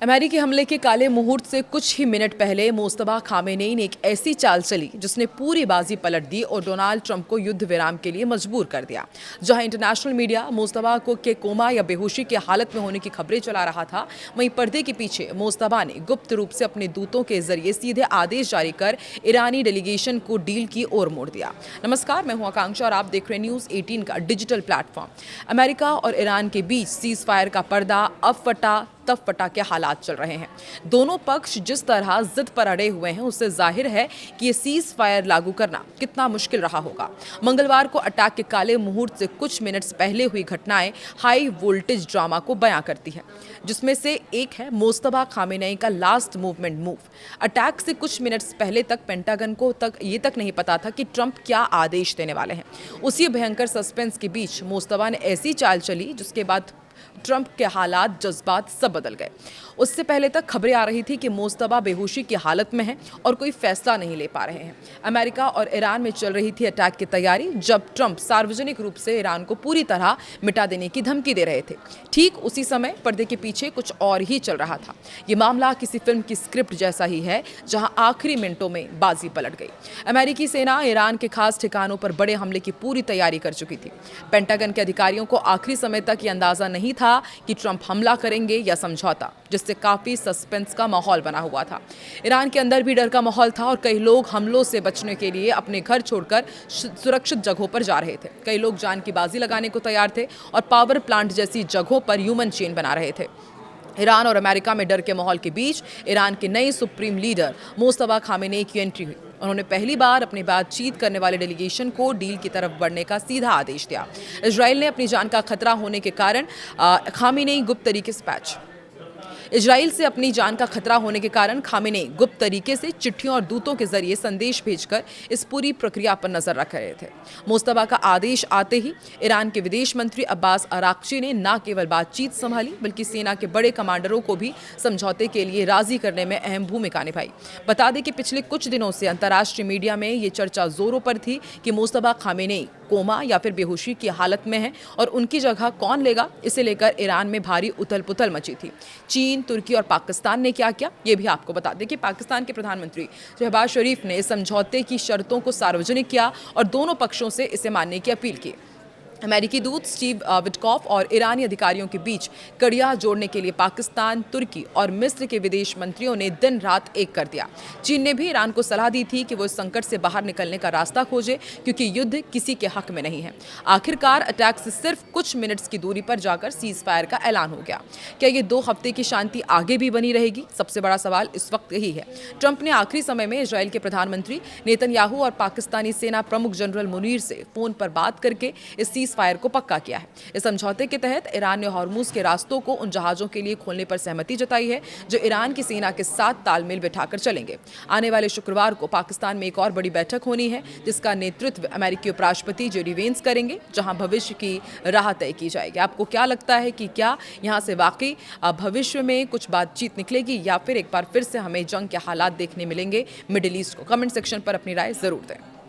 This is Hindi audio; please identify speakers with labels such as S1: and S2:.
S1: अमेरिकी हमले के काले मुहूर्त से कुछ ही मिनट पहले मुस्तफा खामेनेई ने एक ऐसी चाल चली जिसने पूरी बाजी पलट दी और डोनाल्ड ट्रंप को युद्ध विराम के लिए मजबूर कर दिया। जहां इंटरनेशनल मीडिया मुस्तफा को के कोमा या बेहोशी की हालत में होने की खबरें चला रहा था, वहीं पर्दे के पीछे मुस्तफा ने गुप्त रूप से अपने दूतों के जरिए सीधे आदेश जारी कर ईरानी डेलीगेशन को डील की ओर मोड़ दिया। नमस्कार, मैं हूं आकांक्षा और आप देख रहे हैं न्यूज़ 18 का डिजिटल प्लेटफॉर्म। अमेरिका और ईरान के बीच सीज फायर का पर्दा अब फटा तब फटा के हालात चल रहे हैं। दोनों पक्ष जिस तरह जिद पर अड़े हुए हैं, उससे जाहिर है कि ये सीज फायर लागू करना कितना मुश्किल रहा होगा। मंगलवार को अटैक के काले मुहूर्त से कुछ मिनट्स पहले हुई घटनाएं हाई वोल्टेज ड्रामा को बयां करती हैं, जिसमें से एक है मुस्तफा खामेनेई का लास्ट मूवमेंट मूव। अटैक से कुछ मिनट्स पहले तक पेंटागन को ये तक नहीं पता था कि ट्रंप क्या आदेश देने वाले हैं। उसी भयंकर सस्पेंस के बीच मुस्तफा ने ऐसी चाल चली जिसके बाद ट्रंप के हालात, जज्बात सब बदल गए। उससे पहले तक खबरें आ रही थी कि मुस्तफा बेहोशी की हालत में हैं और कोई फैसला नहीं ले पा रहे हैं। अमेरिका और ईरान में चल रही थी अटैक की तैयारी, जब ट्रंप सार्वजनिक रूप से ईरान को पूरी तरह मिटा देने की धमकी दे रहे थे। ठीक उसी समय पर्दे के पीछे कुछ और ही चल रहा था। ये मामला किसी फिल्म की स्क्रिप्ट जैसा ही है, जहां आखिरी मिनटों में बाजी पलट गई। अमेरिकी सेना ईरान के खास ठिकानों पर बड़े हमले की पूरी तैयारी कर चुकी थी। पेंटागन के अधिकारियों को आखिरी समय तक ये अंदाजा नहीं था कि ट्रंप हमला करेंगे या समझौता, जिससे काफी सस्पेंस का माहौल बना हुआ था। ईरान के अंदर भी डर का माहौल था और कई लोग हमलों से बचने के लिए अपने घर छोड़कर सुरक्षित जगहों पर जा रहे थे। कई लोग जान की बाजी लगाने को तैयार थे और पावर प्लांट जैसी जगहों पर ह्यूमन चेन बना रहे थे। ईरान और अमेरिका में डर के माहौल के बीच ईरान के नए सुप्रीम लीडर मुस्तफा खामेनेई की एंट्री हुई। उन्होंने पहली बार अपनी बातचीत करने वाले डेलीगेशन को डील की तरफ बढ़ने का सीधा आदेश दिया। इजराइल ने अपनी जान का खतरा होने के कारण खामेनेई गुप्त तरीके से इजराइल से अपनी जान का खतरा होने के कारण खामेनेई गुप्त तरीके से चिट्ठियों और दूतों के जरिए संदेश भेजकर इस पूरी प्रक्रिया पर नजर रख रहे थे। मुस्तफा का आदेश आते ही ईरान के विदेश मंत्री अब्बास अराक्ची ने न केवल बातचीत संभाली, बल्कि सेना के बड़े कमांडरों को भी समझौते के लिए राजी करने में अहम भूमिका निभाई। बता दें कि पिछले कुछ दिनों से अंतर्राष्ट्रीय मीडिया में ये चर्चा जोरों पर थी कि मुस्तफा खामेनेई कोमा या फिर बेहोशी की हालत में है और उनकी जगह कौन लेगा। इसे लेकर ईरान में भारी उथल पुथल मची थी। चीन, तुर्की और पाकिस्तान ने क्या किया, ये भी आपको बता दें कि पाकिस्तान के प्रधानमंत्री शहबाज शरीफ ने इस समझौते की शर्तों को सार्वजनिक किया और दोनों पक्षों से इसे मानने की अपील की। अमेरिकी दूत स्टीव विटकॉफ और ईरानी अधिकारियों के बीच कड़ियाँ जोड़ने के लिए पाकिस्तान, तुर्की और मिस्र के विदेश मंत्रियों ने दिन रात एक कर दिया। चीन ने भी ईरान को सलाह दी थी कि वो इस संकट से बाहर निकलने का रास्ता खोजे, क्योंकि युद्ध किसी के हक में नहीं है। आखिरकार अटैक से सिर्फ कुछ मिनट्स की दूरी पर जाकर सीज फायर का ऐलान हो गया। क्या ये 2 हफ्ते की शांति आगे भी बनी रहेगी? सबसे बड़ा सवाल इस वक्त यही है। ट्रंप ने आखिरी समय में इजराइल के प्रधानमंत्री नेतन्याहू और पाकिस्तानी सेना प्रमुख जनरल मुनीर से फोन पर बात करके इस सीज फायर को पक्का किया है। इस समझौते के तहत ईरान ने हॉर्मुज के रास्तों को उन जहाजों के लिए खोलने पर सहमति जताई है जो ईरान की सेना के साथ तालमेल बिठाकर चलेंगे। आने वाले शुक्रवार को पाकिस्तान में एक और बड़ी बैठक होनी है, जिसका नेतृत्व अमेरिकी उपराष्ट्रपति जेडी वेंस करेंगे, जहां भविष्य की राह तय की जाएगी। आपको क्या लगता है कि क्या यहां से वाकई भविष्य में कुछ बातचीत निकलेगी या फिर एक बार फिर से हमें जंग के हालात देखने मिलेंगे मिडिल ईस्ट को? कमेंट सेक्शन पर अपनी राय जरूर दें।